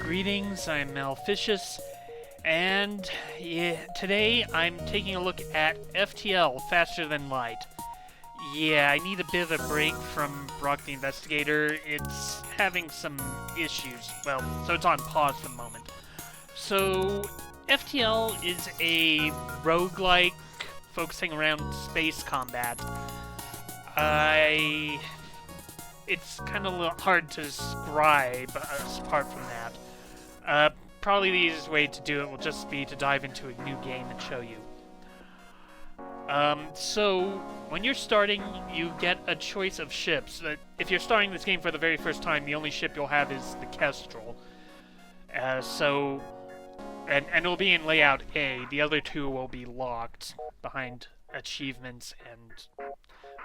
Greetings, I'm Malficious, and today I'm taking a look at FTL, Faster Than Light. Yeah, I need a bit of a break from Brock the Investigator. It's having some issues. Well, so it's on pause for the moment. So, FTL is a roguelike focusing around space combat. It's kind of a little hard to describe apart from that. Probably the easiest way to do it will just be to dive into a new game and show you. So, when you're starting, you get a choice of ships. If you're starting this game for the very first time, the only ship you'll have is the Kestrel. And it'll be in layout A. The other two will be locked behind achievements and...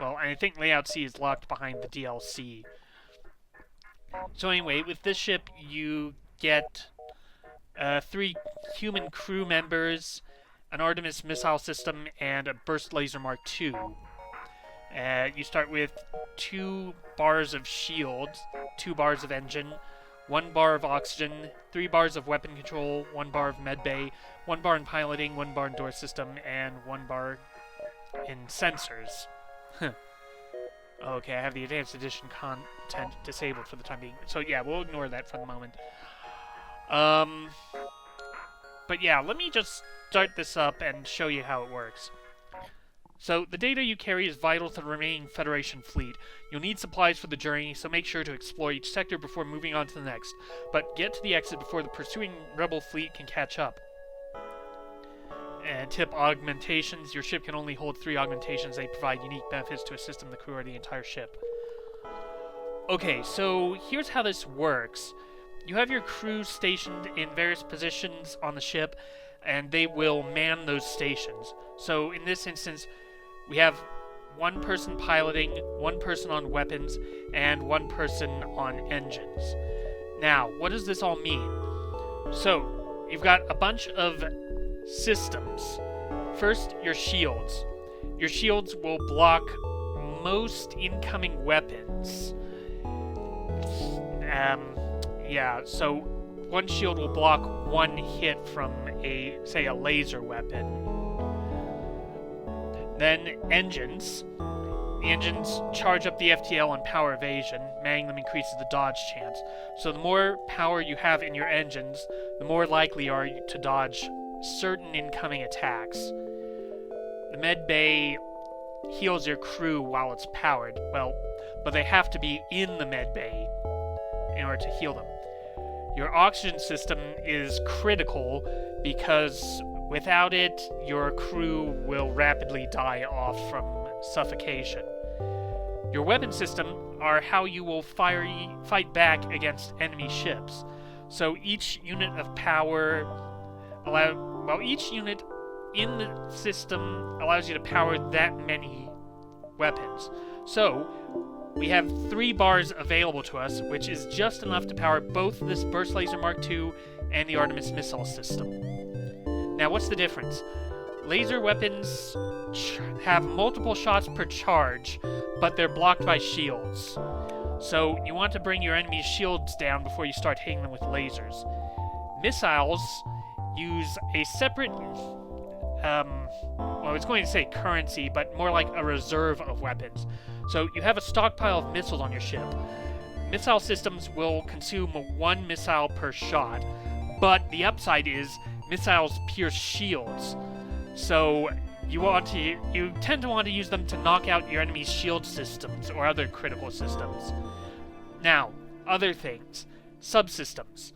Well, I think layout C is locked behind the DLC. So anyway, with this ship, you get 3 human crew members, an Artemis missile system, and a burst laser Mark II. You start with 2 bars of shield, 2 bars of engine, 1 bar of oxygen, 3 bars of weapon control, 1 bar of medbay, 1 bar in piloting, 1 bar in door system, and 1 bar in sensors. Okay, I have the Advanced Edition content disabled for the time being. So yeah, we'll ignore that for the moment. But yeah, let me just start this up and show you how it works. So, the data you carry is vital to the remaining Federation fleet. You'll need supplies for the journey, so make sure to explore each sector before moving on to the next. But get to the exit before the pursuing Rebel fleet can catch up. And tip: augmentations. Your ship can only hold 3 augmentations. They provide unique benefits to a system, the crew, or the entire ship. Okay, so here's how this works. You have your crew stationed in various positions on the ship, and they will man those stations. So in this instance, we have 1 person piloting, 1 person on weapons, and 1 person on engines. Now, what does this all mean? So, you've got a bunch of systems. First, your shields. Your shields will block most incoming weapons. Yeah, so 1 shield will block 1 hit from say a laser weapon. Then engines. The engines charge up the FTL and power evasion. Manning them increases the dodge chance. So the more power you have in your engines, the more likely are you to dodge certain incoming attacks. The med bay heals your crew while it's powered. Well, but they have to be in the med bay in order to heal them. Your oxygen system is critical because without it, your crew will rapidly die off from suffocation. Your weapon system are how you will fight back against enemy ships. So each unit of power each unit in the system allows you to power that many weapons. So we have 3 bars available to us, which is just enough to power both this Burst Laser Mark II and the Artemis missile system. Now, what's the difference? Laser weapons have multiple shots per charge, but they're blocked by shields. So you want to bring your enemy's shields down before you start hitting them with lasers. Missiles use a separate, I was going to say currency, but more like a reserve of weapons. So you have a stockpile of missiles on your ship. Missile systems will consume 1 missile per shot, but the upside is missiles pierce shields. So you tend to want to use them to knock out your enemy's shield systems or other critical systems. Now, other things. Subsystems.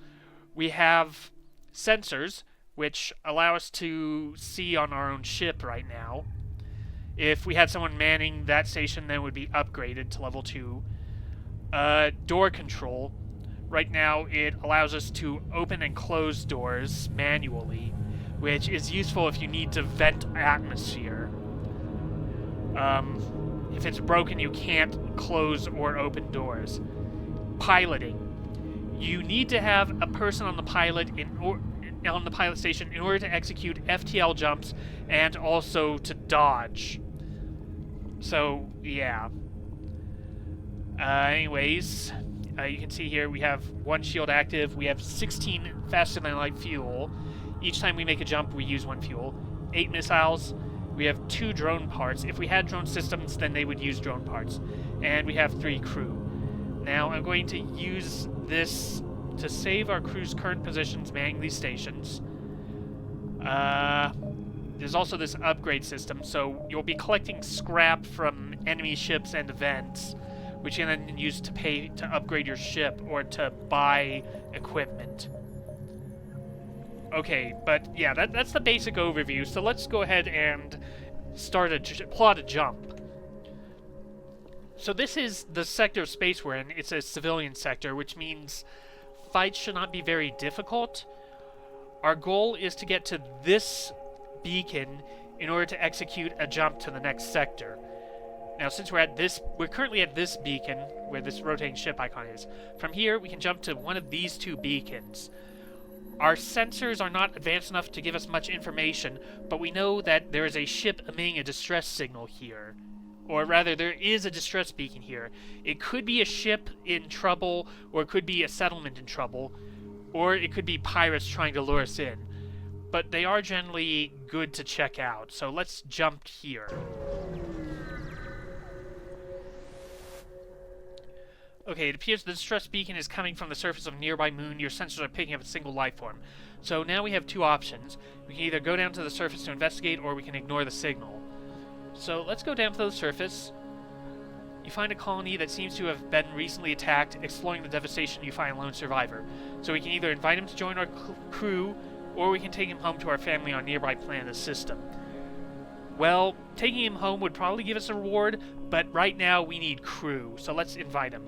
We have sensors, which allow us to see on our own ship right now. If we had someone manning that station, then it would be upgraded to level 2. Door control. Right now, it allows us to open and close doors manually, which is useful if you need to vent atmosphere. If it's broken, you can't close or open doors. Piloting. You need to have a person on the pilot on the pilot station in order to execute FTL jumps and also to dodge. So, yeah. Anyways, You can see here we have 1 shield active. We have 16 faster than light fuel. Each time we make a jump, we use 1 fuel. 8 missiles. We have 2 drone parts. If we had drone systems, then they would use drone parts. And we have 3 crew. Now I'm going to use this to save our crew's current positions manning these stations. There's also this upgrade system, so you'll be collecting scrap from enemy ships and events, which you can then use to pay to upgrade your ship or to buy equipment. Okay, but yeah, that's the basic overview, so let's go ahead and plot a jump. So this is the sector of space we're in. It's a civilian sector, which means fights should not be very difficult. Our goal is to get to this beacon in order to execute a jump to the next sector. Now, since we're currently at this beacon, where this rotating ship icon is. From here, we can jump to one of these 2 beacons. Our sensors are not advanced enough to give us much information, but we know that there is a ship emitting a distress signal here. Or rather, there is a distress beacon here. It could be a ship in trouble, or it could be a settlement in trouble, or it could be pirates trying to lure us in. But they are generally good to check out, so let's jump here. Okay, it appears the distress beacon is coming from the surface of a nearby moon. Your sensors are picking up a single life form. So now we have 2 options. We can either go down to the surface to investigate, or we can ignore the signal. So let's go down to the surface. You find a colony that seems to have been recently attacked. Exploring the devastation, you find a lone survivor. So we can either invite him to join our crew, or we can take him home to our family on a nearby planet of the system. Well, taking him home would probably give us a reward, but right now we need crew, so let's invite him.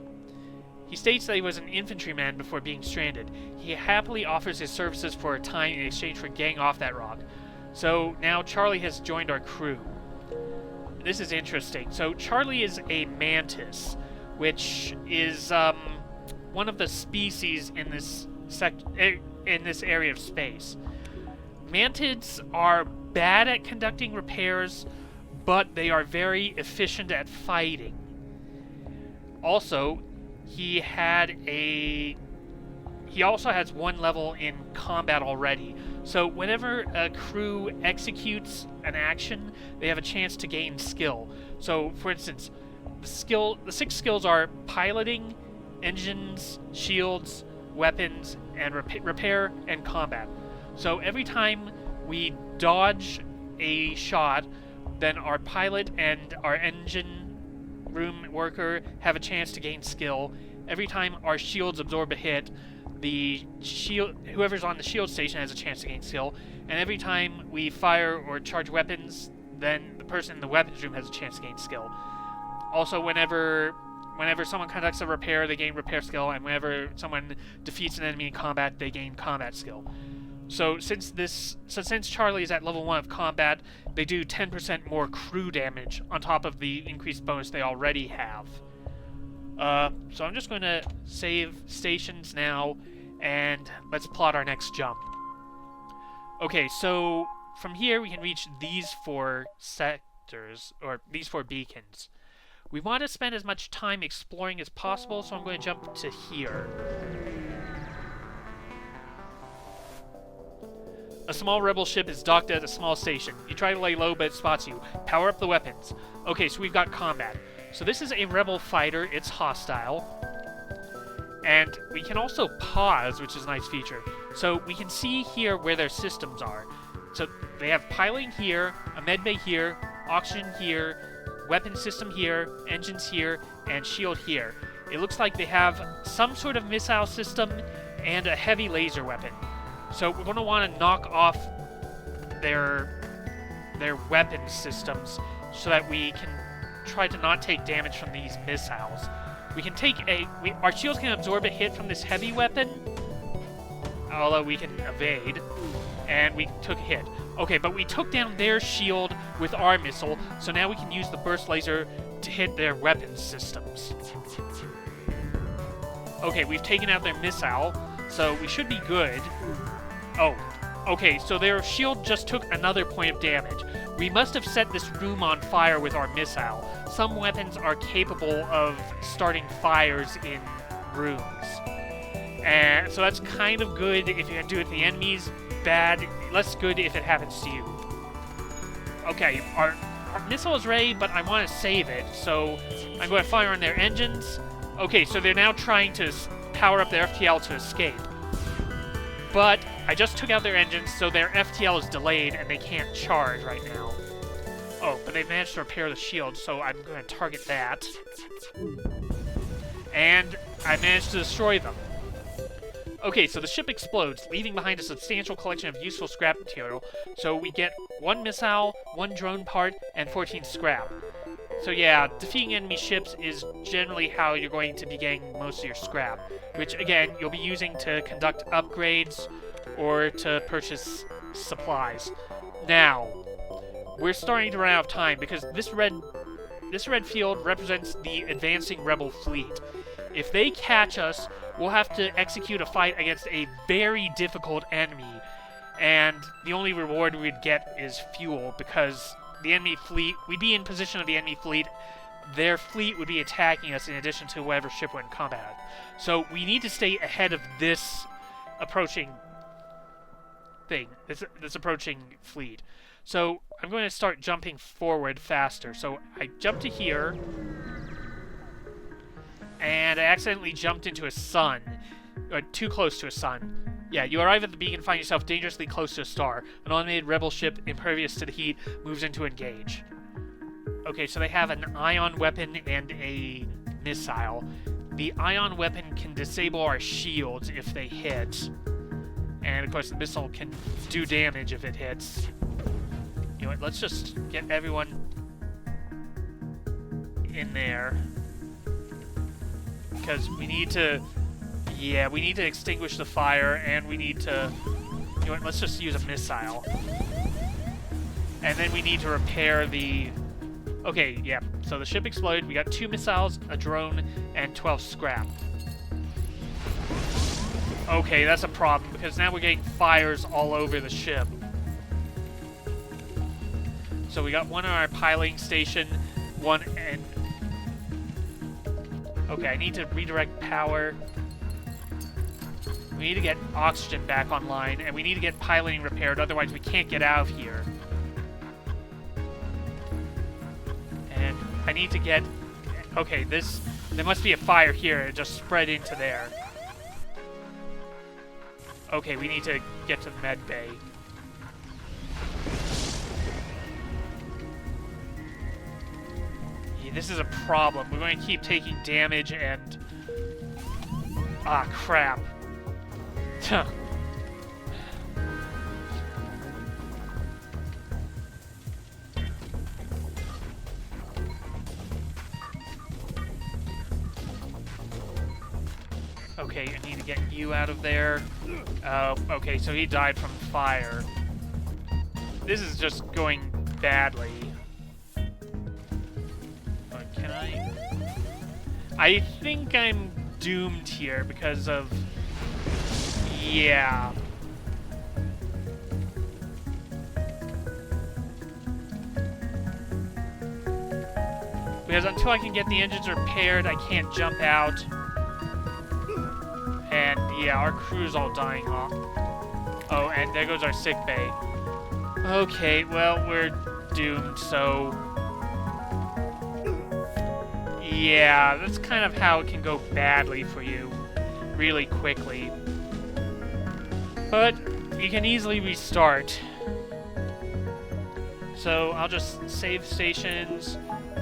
He states that he was an infantryman before being stranded. He happily offers his services for a time in exchange for getting off that rock. So now Charlie has joined our crew. This is interesting. So Charlie is a mantis, which is one of the species in this area of space. Mantids are bad at conducting repairs, but they are very efficient at fighting. Also, he also has 1 level in combat already. So whenever a crew executes an action, they have a chance to gain skill. So, for instance, the 6 skills are piloting, engines, shields, weapons, and repair and combat. So every time we dodge a shot, then our pilot and our engine room worker have a chance to gain skill. Every time our shields absorb a hit, whoever's on the shield station has a chance to gain skill. And every time we fire or charge weapons, then the person in the weapons room has a chance to gain skill. Also, whenever someone conducts a repair, they gain repair skill, and whenever someone defeats an enemy in combat, they gain combat skill. So since Charlie is at level 1 of combat, they do 10% more crew damage on top of the increased bonus they already have. So I'm just going to save stations now, and let's plot our next jump. Okay, so from here we can reach these 4 sectors, or these 4 beacons. We want to spend as much time exploring as possible, so I'm going to jump to here. A small rebel ship is docked at a small station. You try to lay low, but it spots you. Power up the weapons. Okay, so we've got combat. So this is a rebel fighter. It's hostile. And we can also pause, which is a nice feature. So we can see here where their systems are. So they have piloting here, a medbay here, oxygen here, weapon system here, engines here, and shield here. It looks like they have some sort of missile system and a heavy laser weapon. So we're going to want to knock off their weapon systems so that we can try to not take damage from these missiles. We can take our shields can absorb a hit from this heavy weapon, although we can evade, and we took a hit. Okay, but we took down their shield with our missile, so now we can use the burst laser to hit their weapon systems. Okay, we've taken out their missile, so we should be good. Oh, okay, so their shield just took another point of damage. We must have set this room on fire with our missile. Some weapons are capable of starting fires in rooms. And so that's kind of good if you do it to the enemies, bad, less good if it happens to you. Okay, our missile is ready, but I want to save it, so I'm going to fire on their engines. Okay, so they're now trying to power up their FTL to escape. But I just took out their engines, so their FTL is delayed and they can't charge right now. Oh, but they've managed to repair the shield, so I'm going to target that. And I managed to destroy them. Okay, so the ship explodes, leaving behind a substantial collection of useful scrap material. So we get 1 missile, 1 drone part, and 14 scrap. So yeah, defeating enemy ships is generally how you're going to be getting most of your scrap, which again, you'll be using to conduct upgrades or to purchase supplies. Now, we're starting to run out of time because this red field represents the advancing rebel fleet. If they catch us, we'll have to execute a fight against a very difficult enemy, and the only reward we'd get is fuel, because the enemy fleet, we'd be in position of the enemy fleet, their fleet would be attacking us in addition to whatever ship we're in combat. So we need to stay ahead of this approaching thing, this approaching fleet. So I'm going to start jumping forward faster. So I jumped to here, and I accidentally jumped into a sun, or too close to a sun. Yeah, you arrive at the beacon, find yourself dangerously close to a star. An automated rebel ship, impervious to the heat, moves in to engage. Okay, so they have an ion weapon and a missile. The ion weapon can disable our shields if they hit. And of course the missile can do damage if it hits. You know what, let's just get everyone in there. Because we need to... Yeah, we need to extinguish the fire, and we need to... You know what, let's just use a missile. And then we need to repair the... Okay, yeah, so the ship exploded. We got 2 missiles, a drone, and 12 scrap. Okay, that's a problem, because now we're getting fires all over the ship. So we got 1 on our piloting station, 1 and... Okay, I need to redirect power. We need to get oxygen back online, and we need to get piloting repaired, otherwise we can't get out of here. And I need to get... Okay, there must be a fire here. It just spread into there. Okay, we need to get to the med bay. Yeah, this is a problem. We're going to keep taking damage and... Ah, crap. Okay, I need to get you out of there. Okay, so he died from fire. This is just going badly. Can I? I think I'm doomed here because of... Yeah. Because until I can get the engines repaired, I can't jump out. And yeah, our crew's all dying off. Oh, and there goes our sick bay. Okay, well, we're doomed, so... Yeah, that's kind of how it can go badly for you. Really quickly. But you can easily restart. So I'll just save stations,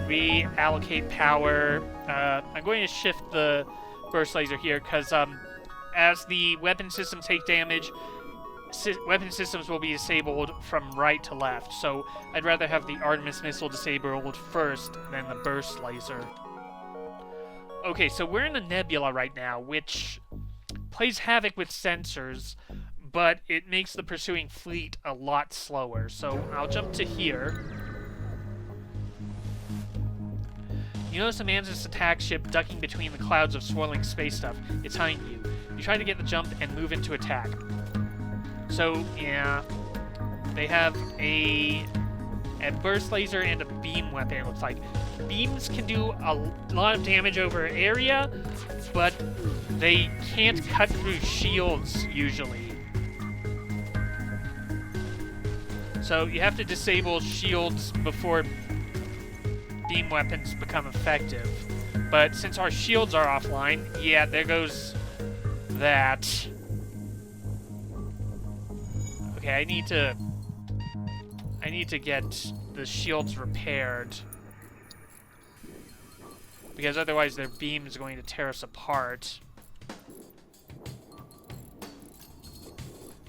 reallocate power. I'm going to shift the burst laser here because as the weapon systems take damage, weapon systems will be disabled from right to left. So I'd rather have the Artemis missile disabled first than the burst laser. Okay, so we're in a nebula right now, which plays havoc with sensors, but it makes the pursuing fleet a lot slower. So I'll jump to here. You notice a man's attack ship ducking between the clouds of swirling space stuff. It's hunting you. You try to get the jump and move into attack. So, yeah, they have a burst laser and a beam weapon, it looks like. Beams can do a lot of damage over area, but they can't cut through shields usually. So you have to disable shields before beam weapons become effective. But since our shields are offline, yeah, there goes that. Okay, I need to get the shields repaired. Because otherwise their beam is going to tear us apart.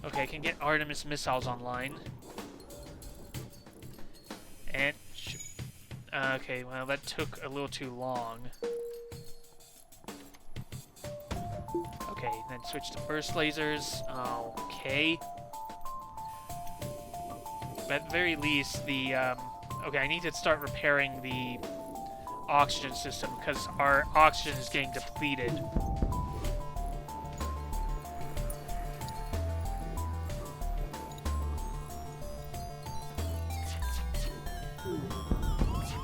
Okay, I can get Artemis missiles online. And... okay, well, that took a little too long. Okay, then switch to burst lasers. Okay. But at the very least, the... okay, I need to start repairing the oxygen system, because our oxygen is getting depleted.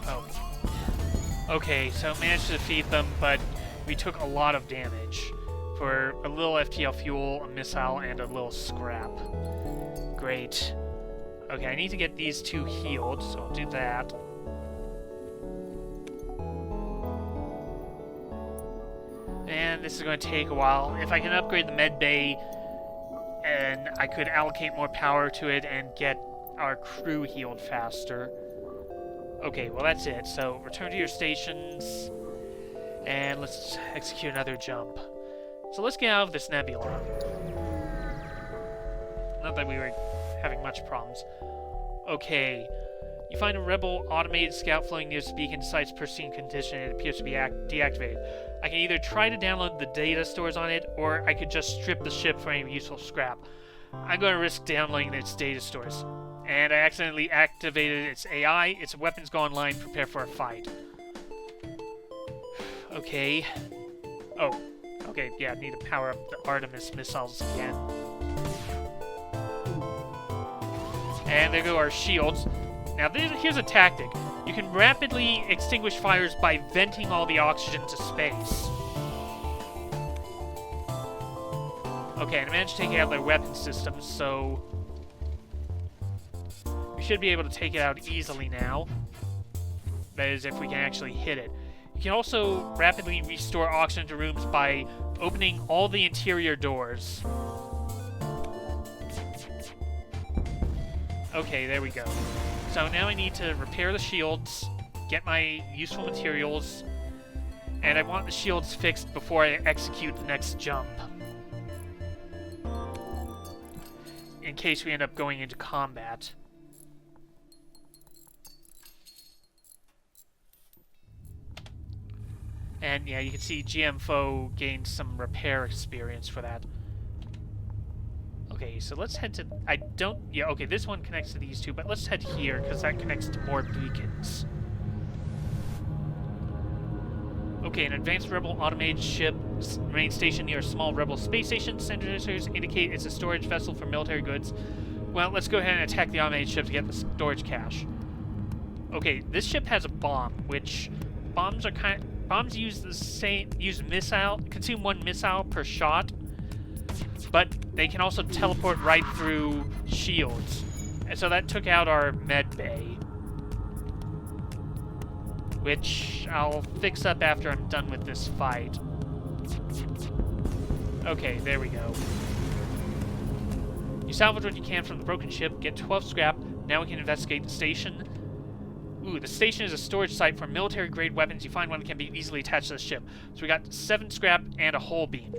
Oh. Okay, so managed to defeat them, but we took a lot of damage for a little FTL fuel, a missile, and a little scrap. Great. Okay, I need to get these two healed, so I'll do that. And this is going to take a while. If I can upgrade the med bay, and I could allocate more power to it and get our crew healed faster. Okay, well that's it. So return to your stations, and let's execute another jump. So let's get out of this nebula. Not that we were having much problems. Okay. You find a rebel automated scout floating near this beacon. Decides pristine condition. It appears to be deactivated. I can either try to download the data stores on it, or I could just strip the ship for any useful scrap. I'm going to risk downloading its data stores. And I accidentally activated its AI. Its weapons go online. Prepare for a fight. Okay. Oh. Okay, yeah, I need to power up the Artemis missiles again. And there go our shields. Now, here's a tactic. You can rapidly extinguish fires by venting all the oxygen to space. Okay, and I managed to take out their weapon systems, so... we should be able to take it out easily now. That is, if we can actually hit it. You can also rapidly restore oxygen to rooms by opening all the interior doors. Okay, there we go. So now I need to repair the shields, get my useful materials, and I want the shields fixed before I execute the next jump. In case we end up going into combat. And yeah, you can see GMFO gained some repair experience for that. Okay, so let's head to... yeah, okay, this one connects to these two, but let's head here, because that connects to more beacons. Okay, an advanced rebel automated ship remains stationed near a small rebel space station. Sensors indicate it's a storage vessel for military goods. Well, let's go ahead and attack the automated ship to get the storage cache. Okay, this ship has a bomb, which... bombs use the same... consume one missile per shot. But they can also teleport right through shields. And so that took out our med bay. Which I'll fix up after I'm done with this fight. Okay, there we go. You salvage what you can from the broken ship, get 12 scrap. Now we can investigate the station. Ooh, the station is a storage site for military-grade weapons. You find one that can be easily attached to the ship. So we got 7 scrap and a hull beam.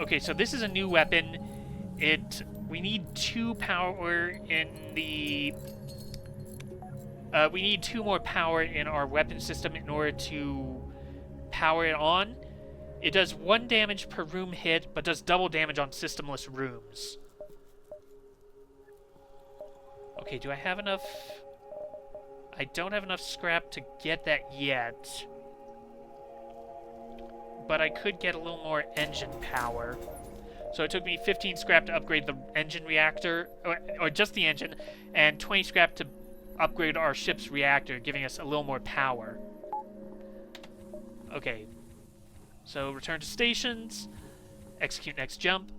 Okay, so this is a new weapon. We need 2 power in the... we need 2 more power in our weapon system in order to power it on. It does 1 damage per room hit, but does double damage on systemless rooms. Okay, do I have enough... I don't have enough scrap to get that yet. But I could get a little more engine power. So it took me 15 scrap to upgrade the engine reactor, or just the engine, and 20 scrap to upgrade our ship's reactor, giving us a little more power. Okay. So return to stations, execute next jump.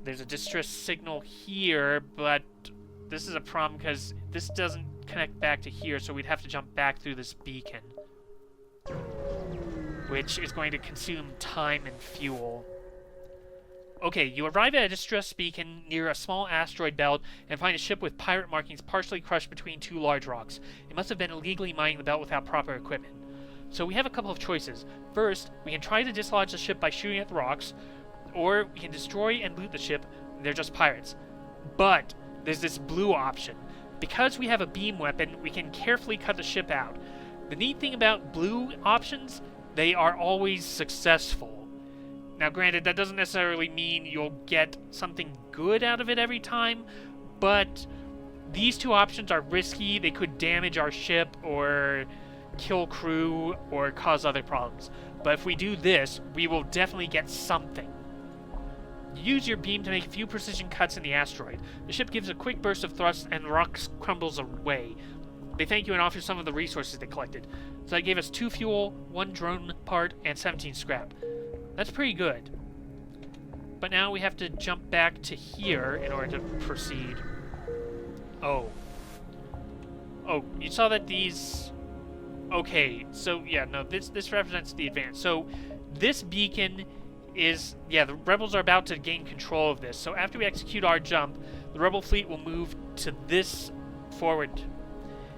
There's a distress signal here, but this is a problem because this doesn't connect back to here, so we'd have to jump back through this beacon, which is going to consume time and fuel. Okay, you arrive at a distress beacon near a small asteroid belt and find a ship with pirate markings partially crushed between two large rocks. It must have been illegally mining the belt without proper equipment. So we have a couple of choices. First, we can try to dislodge the ship by shooting at the rocks, or we can destroy and loot the ship. They're just pirates. But there's this blue option. Because we have a beam weapon, we can carefully cut the ship out. The neat thing about blue options, they are always successful. Now granted, that doesn't necessarily mean you'll get something good out of it every time, but these two options are risky. They could damage our ship or kill crew or cause other problems. But if we do this, we will definitely get something. Use your beam to make a few precision cuts in the asteroid. The ship gives a quick burst of thrust and the rock crumbles away. They thank you and offer some of the resources they collected. So they gave us 2 fuel, 1 drone part, and 17 scrap. That's pretty good. But now we have to jump back to here in order to proceed. Oh. Oh, you saw that these... Okay, so yeah, no, this represents the advance. So this beacon is... Yeah, the rebels are about to gain control of this. So after we execute our jump, the rebel fleet will move to this forward.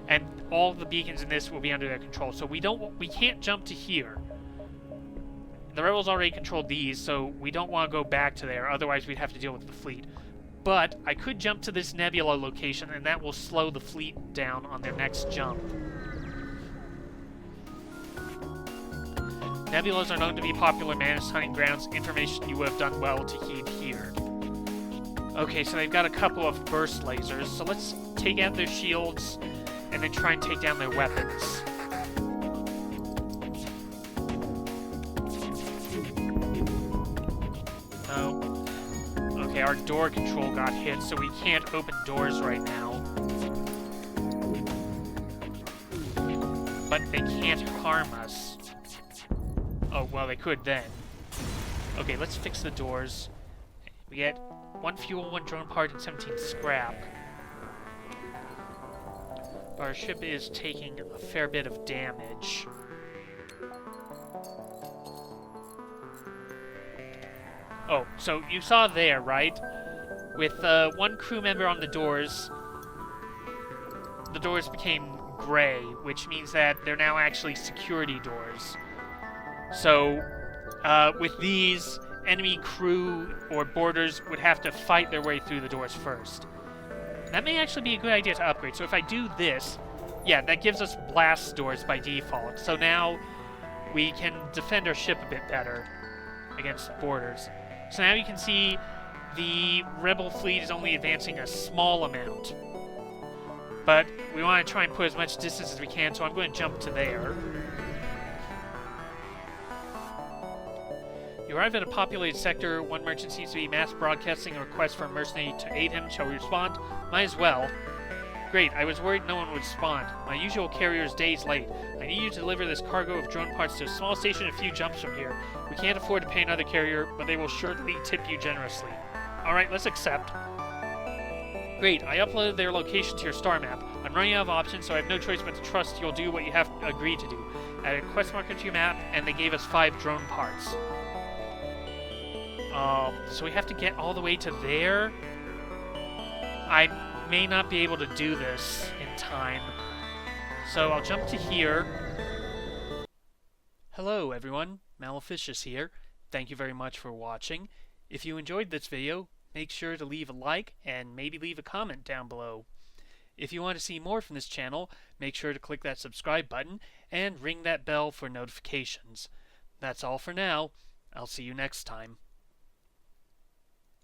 And all the beacons in this will be under their control. So we can't jump to here. The rebels already controlled these, so we don't want to go back to there, otherwise we'd have to deal with the fleet. But I could jump to this nebula location, and that will slow the fleet down on their next jump. Nebulas are known to be popular mantis hunting grounds, information you would have done well to heed here. Okay, so they've got a couple of burst lasers, so let's take out their shields, and then try and take down their weapons. Okay, our door control got hit, so we can't open doors right now. But they can't harm us. Oh, well, they could then. Okay, let's fix the doors. We get 1 fuel, 1 drone part, and 17 scrap. Our ship is taking a fair bit of damage. Oh, so you saw there, right? With 1 crew member on the doors became gray, which means that they're now actually security doors. So, with these, enemy crew or boarders would have to fight their way through the doors first. That may actually be a good idea to upgrade. So if I do this, yeah, that gives us blast doors by default. So now we can defend our ship a bit better against boarders. So now you can see the rebel fleet is only advancing a small amount. But we want to try and put as much distance as we can, so I'm going to jump to there. You arrive at a populated sector. One merchant seems to be mass broadcasting a request for a mercenary to aid him. Shall we respond? Might as well. Great, I was worried no one would respond. My usual carrier is days late. I need you to deliver this cargo of drone parts to a small station a few jumps from here. We can't afford to pay another carrier, but they will surely tip you generously. Alright, let's accept. Great, I uploaded their location to your star map. I'm running out of options, so I have no choice but to trust you'll do what you have agreed to do. I added a quest marker to your map, and they gave us 5 drone parts. So we have to get all the way to there? I may not be able to do this in time. So I'll jump to here. Hello everyone, Maleficious here. Thank you very much for watching. If you enjoyed this video, make sure to leave a like and maybe leave a comment down below. If you want to see more from this channel, make sure to click that subscribe button and ring that bell for notifications. That's all for now. I'll see you next time.